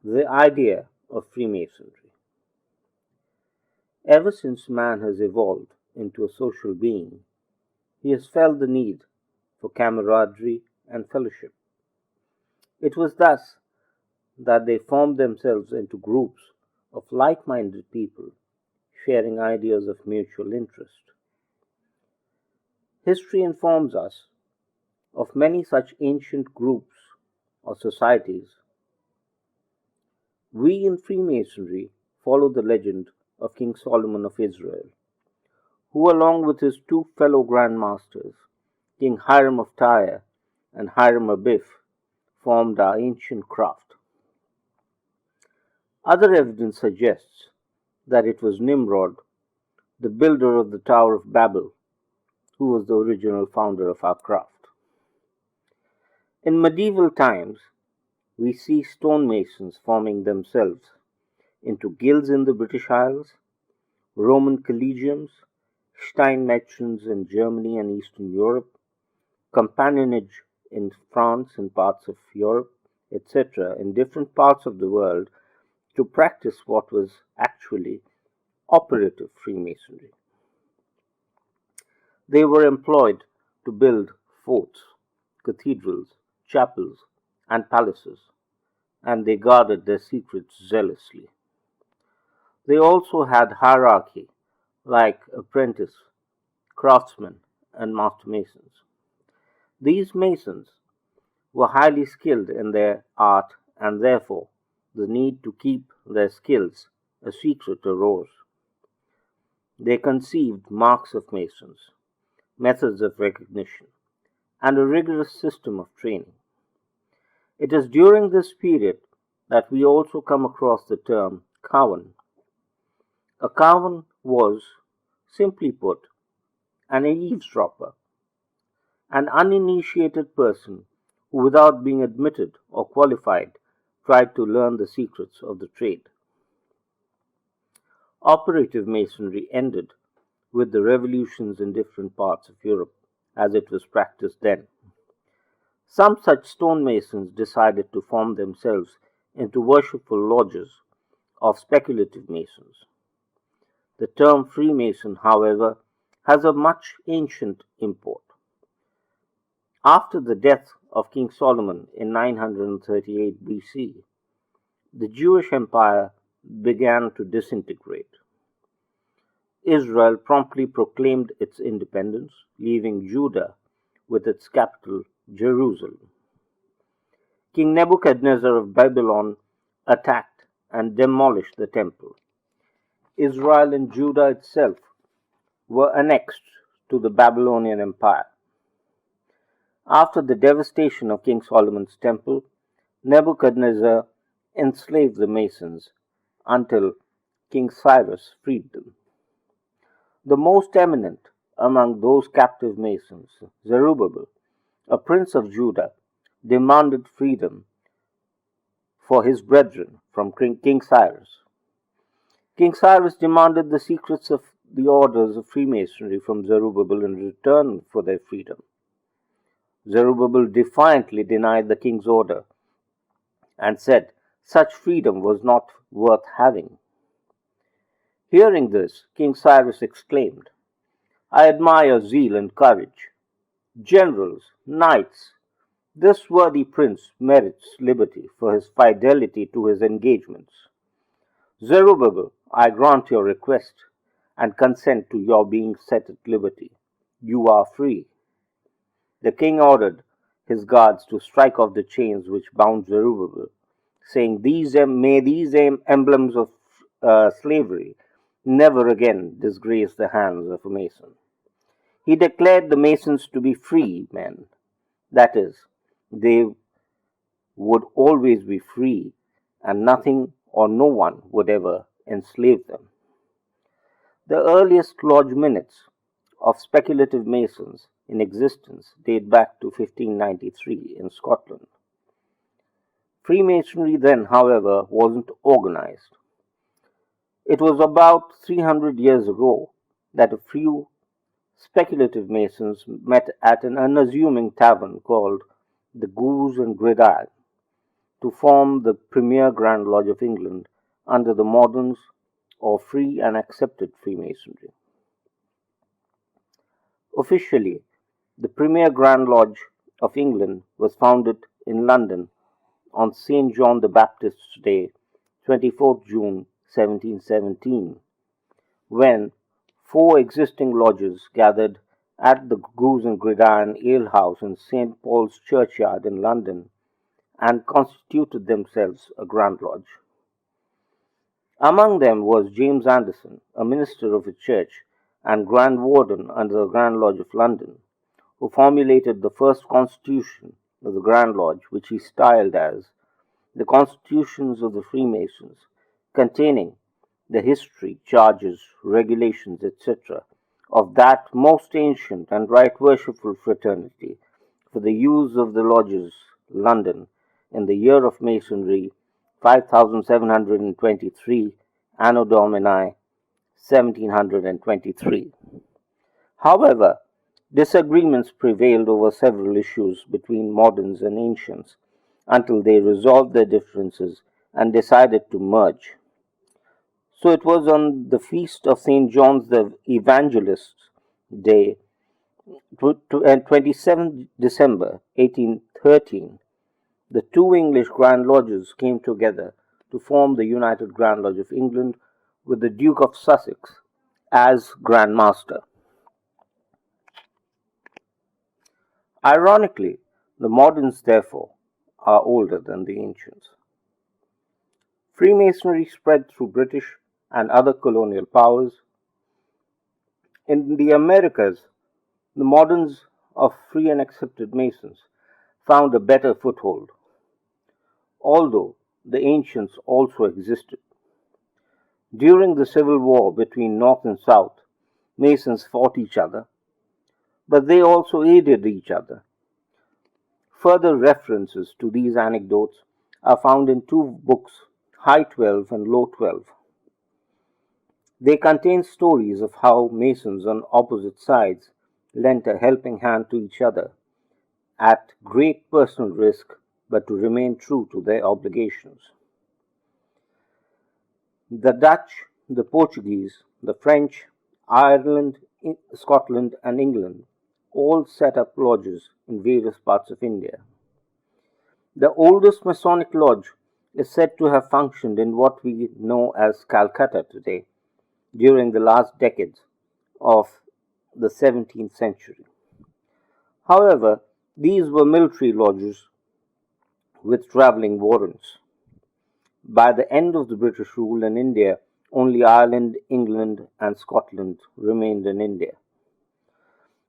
The idea of Freemasonry. Ever since man has evolved into a social being, he has felt the need for camaraderie and fellowship. It was thus that they formed themselves into groups of like minded people sharing ideas of mutual interest. History informs us of many such ancient groups or societies. We in Freemasonry follow the legend of King Solomon of Israel, who, along with his two fellow Grand Masters, King Hiram of Tyre and Hiram Abiff, formed our ancient craft. Other evidence suggests that it was Nimrod, the builder of the Tower of Babel, who was the original founder of our craft. In medieval times, we see stonemasons forming themselves into guilds in the British Isles, Roman collegiums, Steinmeisterns in Germany and Eastern Europe, companionage in France and parts of Europe, etc., in different parts of the world to practice what was actually operative Freemasonry. They were employed to build forts, cathedrals, chapels, and palaces, and they guarded their secrets zealously. They also had hierarchy, like apprentice, craftsmen, and master masons. These masons were highly skilled in their art, and therefore the need to keep their skills a secret arose. They conceived marks of masons, methods of recognition, and a rigorous system of training. It is during this period that we also come across the term coven. A coven was, simply put, an eavesdropper, an uninitiated person who, without being admitted or qualified, tried to learn the secrets of the trade. Operative Masonry ended with the revolutions in different parts of Europe, as it was practiced then. Some such stonemasons decided to form themselves into worshipful lodges of speculative masons. The term Freemason, however, has a much ancient import. After the death of King Solomon in 938 BC, the Jewish empire began to disintegrate. Israel promptly proclaimed its independence, leaving Judah with its capital, Jerusalem. King Nebuchadnezzar of Babylon attacked and demolished the temple. Israel and Judah itself were annexed to the Babylonian Empire. After the devastation of King Solomon's temple, Nebuchadnezzar enslaved the Masons until King Cyrus freed them. The most eminent among those captive Masons, Zerubbabel, a prince of Judah, demanded freedom for his brethren from King Cyrus. King Cyrus demanded the secrets of the orders of Freemasonry from Zerubbabel in return for their freedom. Zerubbabel defiantly denied the king's order and said such freedom was not worth having. Hearing this, King Cyrus exclaimed, "I admire your zeal and courage. Generals, knights, this worthy prince merits liberty for his fidelity to his engagements. Zerubbabel, I grant your request and consent to your being set at liberty. You are free." The king ordered his guards to strike off the chains which bound Zerubbabel, saying, May these emblems of slavery never again disgrace the hands of a mason." He declared the masons to be free men, that is, they would always be free, and nothing or no one would ever enslave them. The earliest lodge minutes of speculative masons in existence date back to 1593 in Scotland. Freemasonry then, however, wasn't organized. It was about 300 years ago that a few speculative masons met at an unassuming tavern called the Goose and Gridiron to to form the premier Grand Lodge of England under the moderns or free and accepted Freemasonry. Officially, the premier Grand Lodge of England was founded in London on St. John the Baptist's Day, 24th June 1717, when four existing lodges gathered at the Goose and Gridiron Ale House in St. Paul's Churchyard in London and constituted themselves a Grand Lodge. Among them was James Anderson, a minister of the church and Grand Warden under the Grand Lodge of London, who formulated the first constitution of the Grand Lodge, which he styled as the Constitutions of the Freemasons, containing the history, charges, regulations, etc., of that most ancient and right worshipful fraternity for the use of the lodges, London, in the year of Masonry 5723, Anno Domini 1723. However, disagreements prevailed over several issues between moderns and ancients until they resolved their differences and decided to merge. So it was on the feast of St. John the Evangelist's Day, 27th December 1813, the two English Grand Lodges came together to form the United Grand Lodge of England with the Duke of Sussex as Grand Master. Ironically, the moderns, therefore, are older than the ancients. Freemasonry spread through British and other colonial powers. In the Americas, the moderns of free and accepted Masons found a better foothold, although the ancients also existed. During the Civil War between North and South, Masons fought each other, but they also aided each other. Further references to these anecdotes are found in two books, High 12 and Low 12. They contain stories of how Masons on opposite sides lent a helping hand to each other at great personal risk, but to remain true to their obligations. The Dutch, the Portuguese, the French, Ireland, Scotland, and England all set up lodges in various parts of India. The oldest Masonic lodge is said to have functioned in what we know as Calcutta today during the last decades of the 17th century. However, these were military lodges with travelling warrants. By the end of the British rule in India, only Ireland, England, and Scotland remained in India.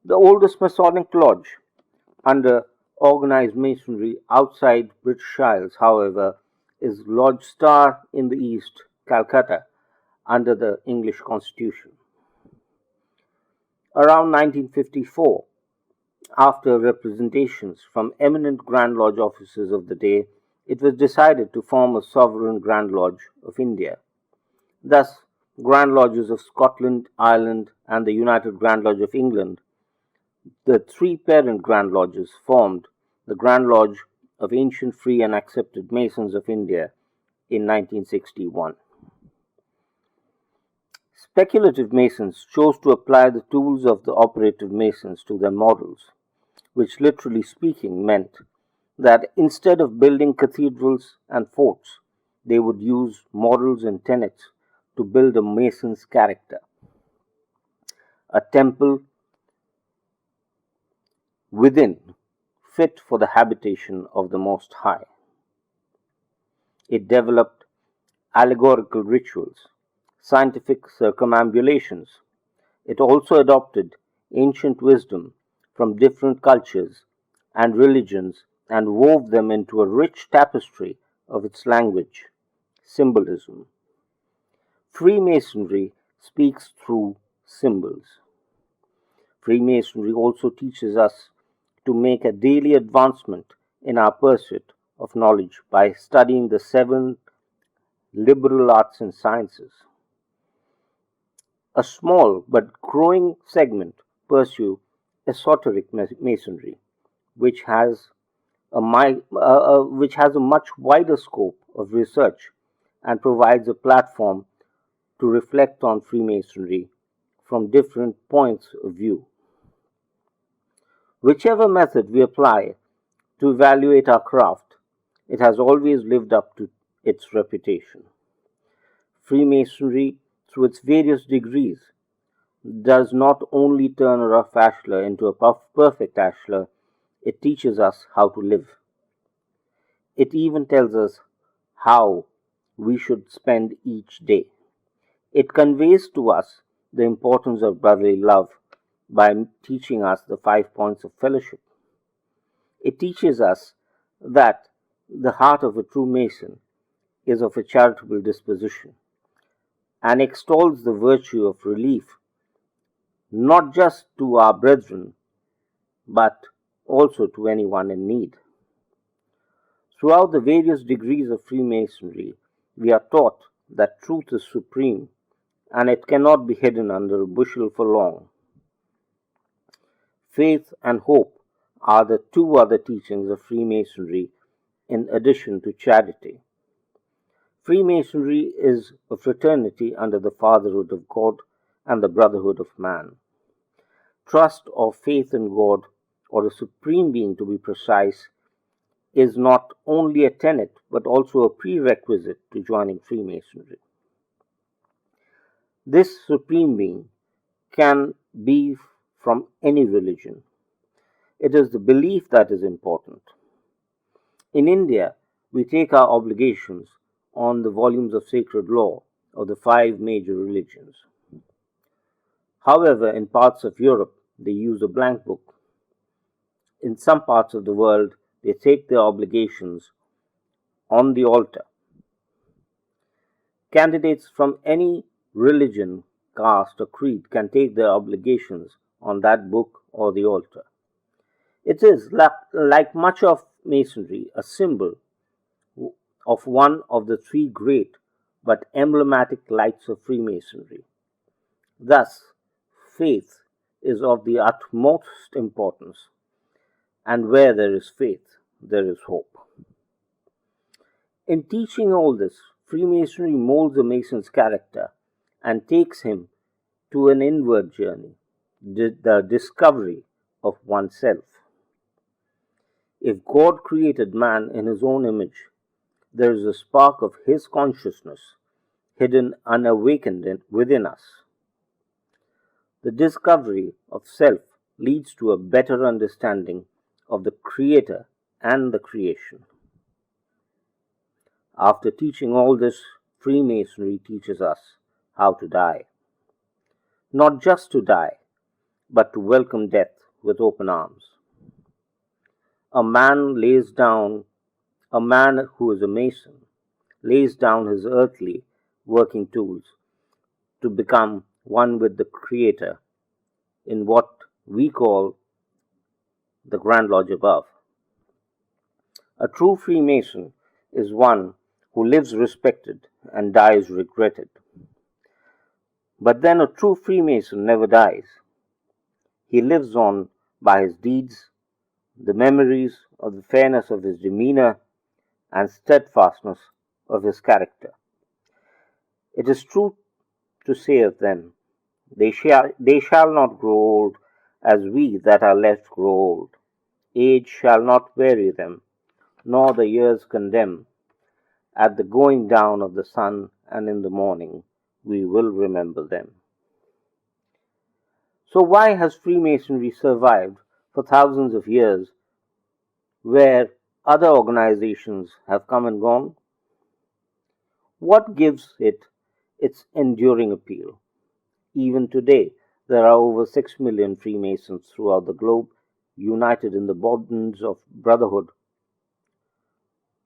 The oldest Masonic lodge under organized Masonry outside British Isles, however, is Lodge Star in the East, Calcutta, under the English Constitution. Around 1954, after representations from eminent Grand Lodge officers of the day, it was decided to form a sovereign Grand Lodge of India. Thus, Grand Lodges of Scotland, Ireland, and the United Grand Lodge of England, the three parent Grand Lodges, formed the Grand Lodge of Ancient Free and Accepted Masons of India in 1961. Speculative Masons chose to apply the tools of the operative Masons to their models, which literally speaking meant that instead of building cathedrals and forts, they would use models and tenets to build a Mason's character. A temple within, fit for the habitation of the Most High. It developed allegorical rituals, scientific circumambulations. It also adopted ancient wisdom from different cultures and religions and wove them into a rich tapestry of its language, symbolism. Freemasonry speaks through symbols. Freemasonry also teaches us to make a daily advancement in our pursuit of knowledge by studying the 7 liberal arts and sciences. A small but growing segment pursue esoteric Masonry, which has which has a much wider scope of research and provides a platform to reflect on Freemasonry from different points of view. Whichever method we apply to evaluate our craft, it has always lived up to its reputation. Freemasonry, through its various degrees, does not only turn a rough ashlar into a perfect ashlar, it teaches us how to live. It even tells us how we should spend each day. It conveys to us the importance of brotherly love by teaching us the 5 points of fellowship. It teaches us that the heart of a true Mason is of a charitable disposition and extols the virtue of relief not just to our brethren but also to anyone in need. Throughout the various degrees of Freemasonry, we are taught that truth is supreme and it cannot be hidden under a bushel for long. Faith and hope are the two other teachings of Freemasonry in addition to charity. Freemasonry is a fraternity under the fatherhood of God and the brotherhood of man. Trust or faith in God, or a supreme being to be precise, is not only a tenet but also a prerequisite to joining Freemasonry. This supreme being can be from any religion. It is the belief that is important. In India, we take our obligations on the volumes of sacred law of the five major religions. However, in parts of Europe, they use a blank book. In some parts of the world, they take their obligations on the altar. Candidates from any religion, caste, or creed can take their obligations on that book or the altar. It is, like much of Masonry, a symbol of one of the three great but emblematic lights of Freemasonry. Thus, faith is of the utmost importance, and where there is faith, there is hope. In teaching all this, Freemasonry molds a Mason's character and takes him to an inward journey, the discovery of oneself. If God created man in his own image, there is a spark of his consciousness hidden unawakened within us. The discovery of self leads to a better understanding of the Creator and the creation. After teaching all this, Freemasonry teaches us how to die. Not just to die, but to welcome death with open arms. A man who is a Mason, lays down his earthly working tools to become one with the Creator in what we call the Grand Lodge above. A true Freemason is one who lives respected and dies regretted. But then a true Freemason never dies. He lives on by his deeds, the memories of the fairness of his demeanor, and steadfastness of his character. It is true to say of them, they shall not grow old as we that are left grow old. Age shall not weary them, nor the years condemn. At the going down of the sun and in the morning, we will remember them. So why has Freemasonry survived for thousands of years where other organizations have come and gone? What gives it its enduring appeal? Even today, there are over 6 million Freemasons throughout the globe, united in the bonds of brotherhood.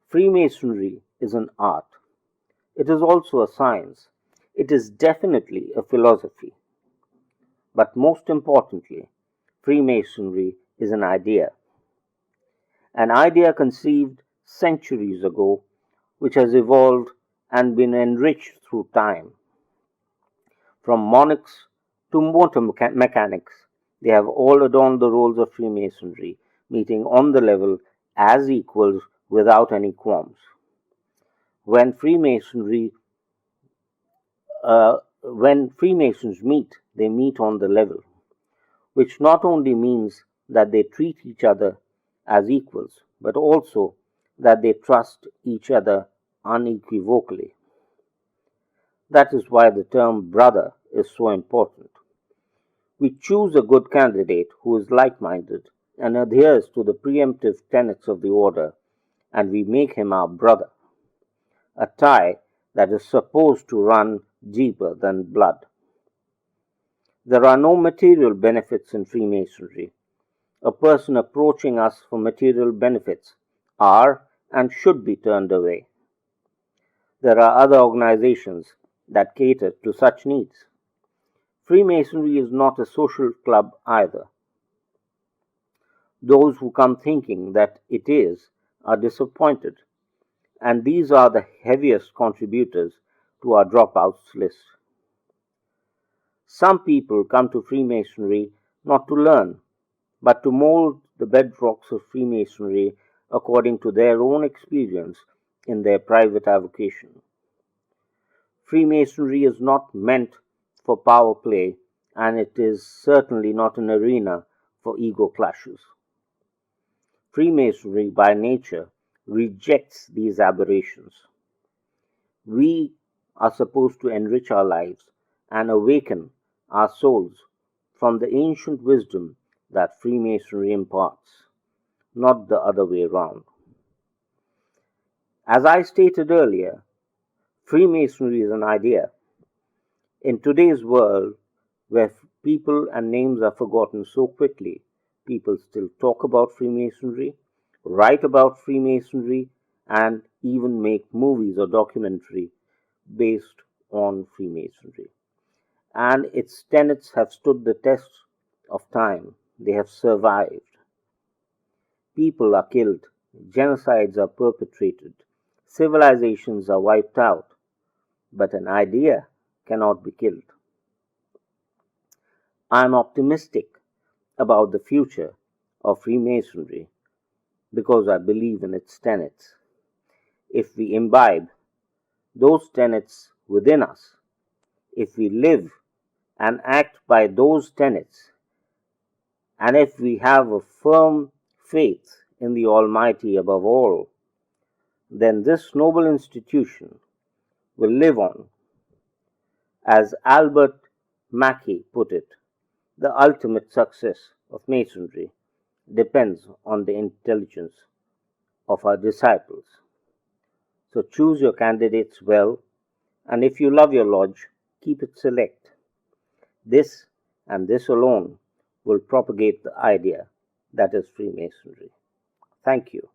Freemasonry is an art. It is also a science. It is definitely a philosophy. But most importantly, Freemasonry is an idea conceived centuries ago, which has evolved and been enriched through time. From monarchs to motor mechanics, they have all adorned the roles of Freemasonry, meeting on the level as equals without any qualms. When Freemasonry, when Freemasons meet, they meet on the level, which not only means that they treat each other as equals, but also that they trust each other unequivocally. That is why the term brother is so important. We choose a good candidate who is like minded and adheres to the preemptive tenets of the order, and we make him our brother, a tie that is supposed to run deeper than blood. There are no material benefits in Freemasonry. A person approaching us for material benefits are and should be turned away. There are other organizations that cater to such needs. Freemasonry is not a social club either. Those who come thinking that it is are disappointed, and these are the heaviest contributors to our dropouts list. Some people come to Freemasonry not to learn, but to mold the bedrocks of Freemasonry according to their own experience in their private avocation. Freemasonry is not meant for power play, and it is certainly not an arena for ego clashes. Freemasonry, by nature, rejects these aberrations. We are supposed to enrich our lives and awaken our souls from the ancient wisdom that Freemasonry imparts, not the other way round. As I stated earlier, Freemasonry is an idea. In today's world, where people and names are forgotten so quickly, people still talk about Freemasonry, write about Freemasonry, and even make movies or documentary based on Freemasonry. And its tenets have stood the test of time. They have survived. People are killed, genocides are perpetrated, civilizations are wiped out, but an idea cannot be killed. I am optimistic about the future of Freemasonry because I believe in its tenets. If we imbibe those tenets within us, if we live and act by those tenets, and if we have a firm faith in the Almighty above all, then this noble institution will live on. As Albert Mackey put it, the ultimate success of Masonry depends on the intelligence of our disciples. So choose your candidates well, and if you love your lodge, keep it select. This and this alone will propagate the idea that is Freemasonry. Thank you.